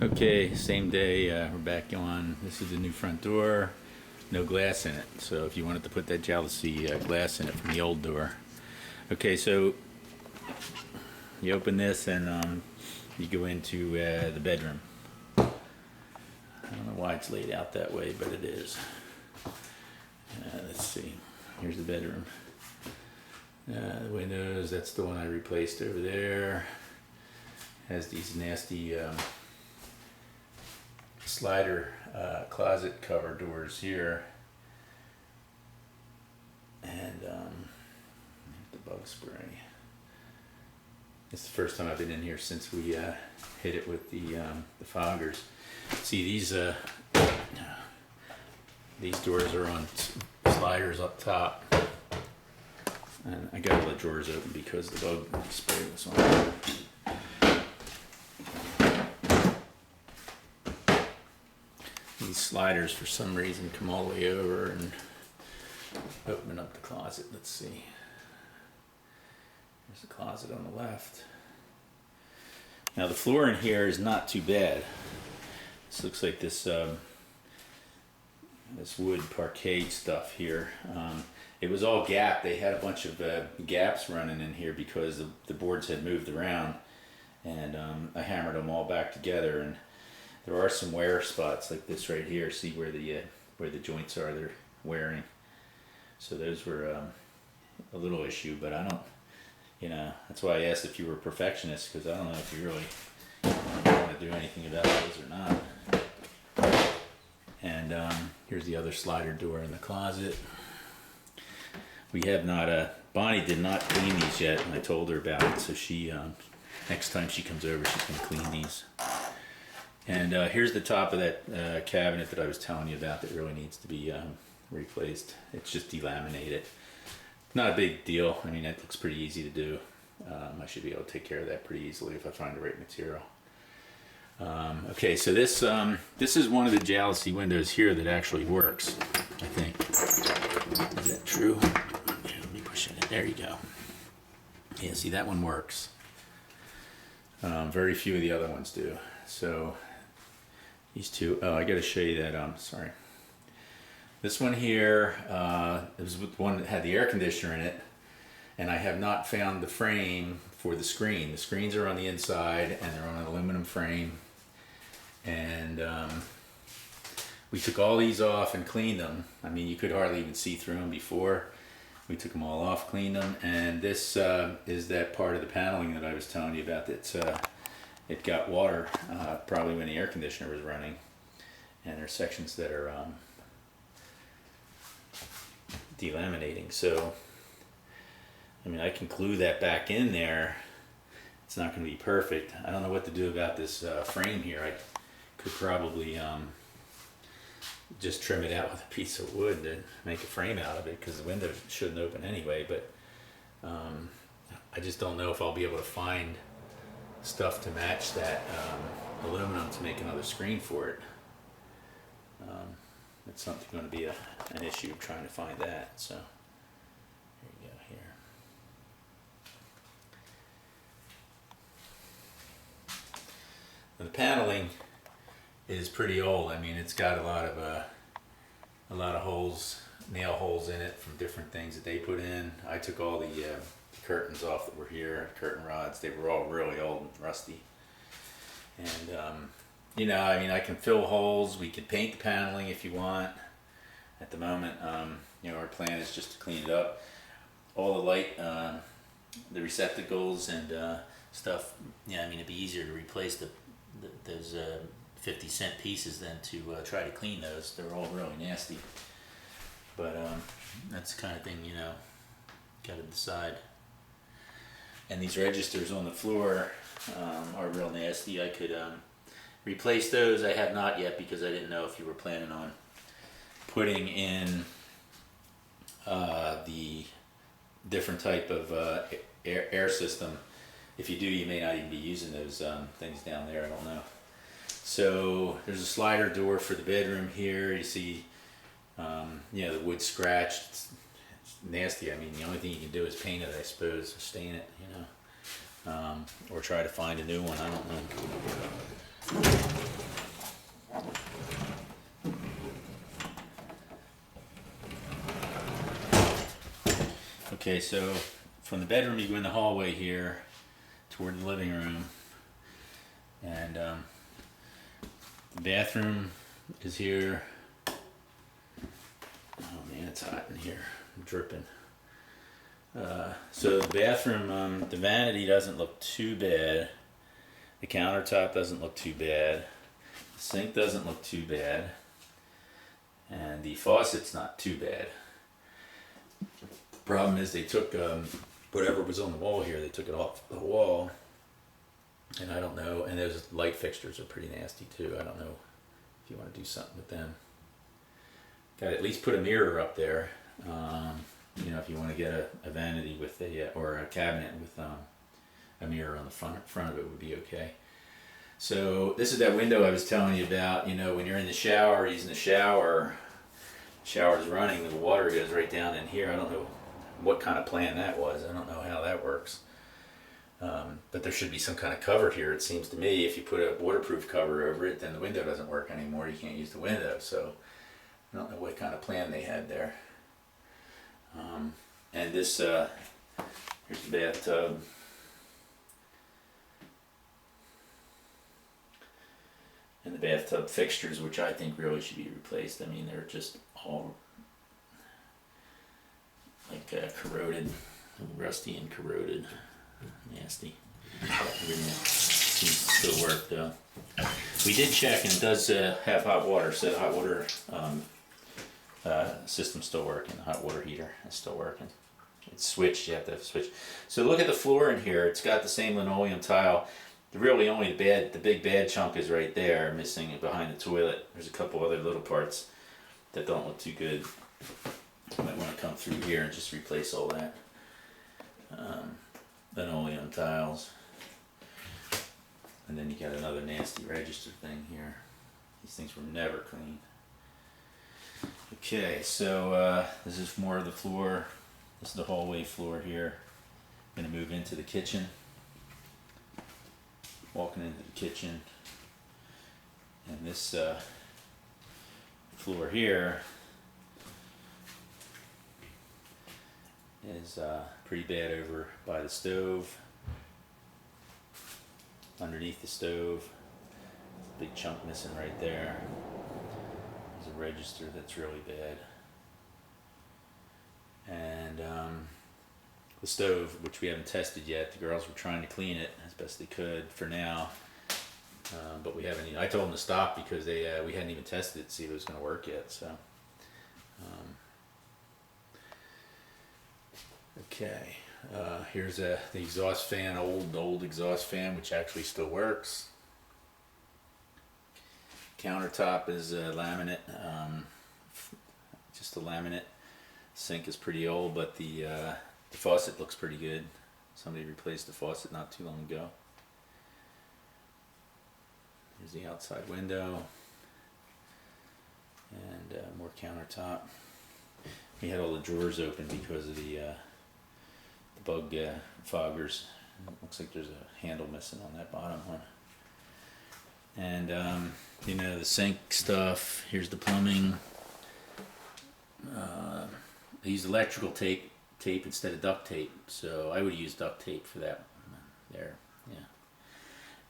Okay, same day, we're back on. This is the new front door, no glass in it. So if you wanted to put that jealousy glass in it from the old door. Okay, so you open this and you go into the bedroom. I don't know why it's laid out that way, but it is. Let's see, here's the bedroom. The windows, that's the one I replaced over there. Has these nasty slider closet cover doors here, and the bug spray. It's the first time I've been in here since we hit it with the foggers. See, these doors are on sliders up top, and I got all the drawers open because the bug spray was on. These sliders for some reason come all the way over and open up the closet. Let's see. There's the closet on the left. Now the floor in here is not too bad. This looks like this this wood parquet stuff here. It was all gapped. They had a bunch of gaps running in here because the boards had moved around, and I hammered them all back together, and there are some wear spots like this right here. See where the joints are, they're wearing. So those were a little issue, but I don't, that's why I asked if you were a perfectionist, because I don't know if you really want to do anything about those or not. And here's the other slider door in the closet. We have not, Bonnie did not clean these yet, and I told her about it, so she, next time she comes over, she's gonna clean these. And here's the top of that cabinet that I was telling you about that really needs to be replaced. It's just delaminated. Not a big deal. I mean, it looks pretty easy to do. I should be able to take care of that pretty easily if I find the right material. Okay, so this is one of the jealousy windows here that actually works, I think. Is that true? Here, let me push it in. There you go. Yeah, see, that one works. Very few of the other ones do. So these two, oh, I got to show you that, sorry. This one here, it was the one that had the air conditioner in it, and I have not found the frame for the screen. The screens are on the inside, and they're on an aluminum frame. And we took all these off and cleaned them. I mean, you could hardly even see through them before. We took them all off, cleaned them, and this is that part of the paneling that I was telling you about that's it got water probably when the air conditioner was running, and there's sections that are delaminating. So I mean, I can glue that back in there. It's not going to be perfect. I don't know what to do about this frame here. I could probably just trim it out with a piece of wood to make a frame out of it, because the window shouldn't open anyway, but I just don't know if I'll be able to find stuff to match that aluminum to make another screen for it. It's something going to be an issue trying to find that. So here you go here. Now, the paneling is pretty old. I mean, it's got a lot of holes, nail holes in it from different things that they put in. I took all the curtains off that were here, curtain rods. They were all really old and rusty. And I mean, I can fill holes. We can paint the paneling if you want. At the moment, our plan is just to clean it up. All the light, the receptacles and stuff. Yeah, I mean, it'd be easier to replace those 50-cent pieces than to try to clean those. They're all really nasty. But that's the kind of thing, got to decide. And these registers on the floor are real nasty. I could replace those. I have not yet, because I didn't know if you were planning on putting in the different type of air system. If you do, you may not even be using those things down there. I don't know. So there's a slider door for the bedroom here. You see, the wood scratched. It's nasty. I mean, the only thing you can do is paint it, I suppose, or stain it, or try to find a new one. I don't know. Okay, so from the bedroom you go in the hallway here toward the living room, and the bathroom is here. Oh man, it's hot in here. I'm dripping. So the bathroom, the vanity doesn't look too bad. The countertop doesn't look too bad. The sink doesn't look too bad. And the faucet's not too bad. Problem is they took whatever was on the wall here, they took it off the wall. And I don't know, and those light fixtures are pretty nasty too. I don't know if you want to do something with them. Got to at least put a mirror up there. You know, if you want to get a vanity with or a cabinet with a mirror on the front of it would be okay. So this is that window I was telling you about. You know, when you're in the shower, using the shower's running, the water goes right down in here. I don't know what kind of plan that was. I don't know how that works. But there should be some kind of cover here, it seems to me. If you put a waterproof cover over it, then the window doesn't work anymore. You can't use the window. So I don't know what kind of plan they had there. And this, here's the bathtub. And the bathtub fixtures, which I think really should be replaced. I mean, they're just all like corroded, rusty and corroded. Nasty. Seems to still work though. We did check, and it does have hot water, so the hot water system's still working. The hot water heater is still working. It's switched, you have to switch. So look at the floor in here. It's got the same linoleum tile. Really only the big bad chunk is right there, missing behind the toilet. There's a couple other little parts that don't look too good. You might want to come through here and just replace all that. Linoleum tiles. And then you got another nasty register thing here. These things were never cleaned. Okay, so this is more of the floor. This is the hallway floor here. I'm going to move into the kitchen. Walking into the kitchen. And this floor here is pretty bad over by the stove. Underneath the stove, there's a big chunk missing right there. There's a register that's really bad. And the stove, which we haven't tested yet, the girls were trying to clean it as best they could for now. But we haven't. I told them to stop because we hadn't even tested it to see if it was going to work yet. So, okay. Here's the exhaust fan, old exhaust fan, which actually still works. Countertop is laminate, just a laminate. Sink is pretty old, but the faucet looks pretty good. Somebody replaced the faucet not too long ago. Here's the outside window, and more countertop. We had all the drawers open because of the bug foggers. It looks like there's a handle missing on that bottom one. And you know, the sink stuff. Here's the plumbing. I used electrical tape instead of duct tape, so I would use duct tape for that. There, yeah.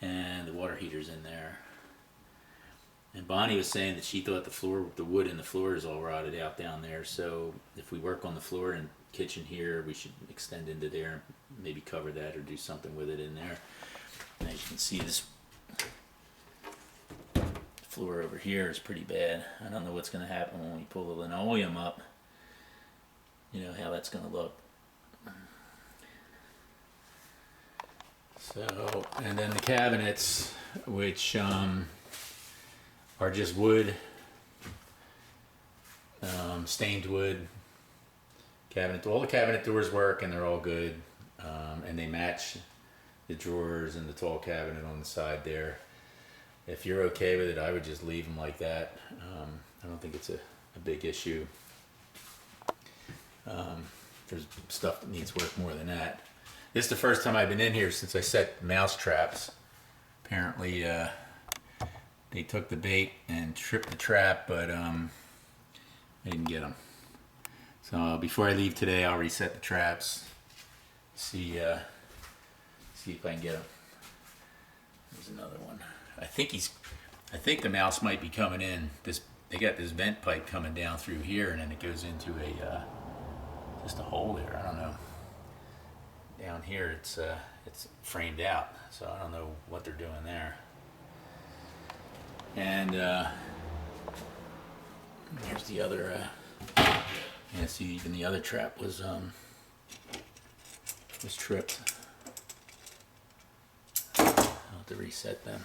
And the water heater's in there. And Bonnie was saying that she thought the wood in the floor is all rotted out down there. So if we work on the floor and kitchen here, we should extend into there, maybe cover that or do something with it in there. And as you can see, this floor over here is pretty bad. I don't know what's going to happen when we pull the linoleum up. You know how that's going to look. So, and then the cabinets, which are just wood, stained wood cabinet. All the cabinet doors work and they're all good, and they match the drawers and the tall cabinet on the side there. If you're okay with it, I would just leave them like that. I don't think it's a big issue. There's stuff that needs work more than that. This is the first time I've been in here since I set mouse traps. Apparently they took the bait and tripped the trap, but I didn't get them. So before I leave today, I'll reset the traps. See if I can get him. There's another one. I think the mouse might be coming in. They got this vent pipe coming down through here, and then it goes into just a hole there. I don't know. Down here, it's framed out, so I don't know what they're doing there. And there's the other. Yeah, see, even the other trap was tripped. I'll have to reset them.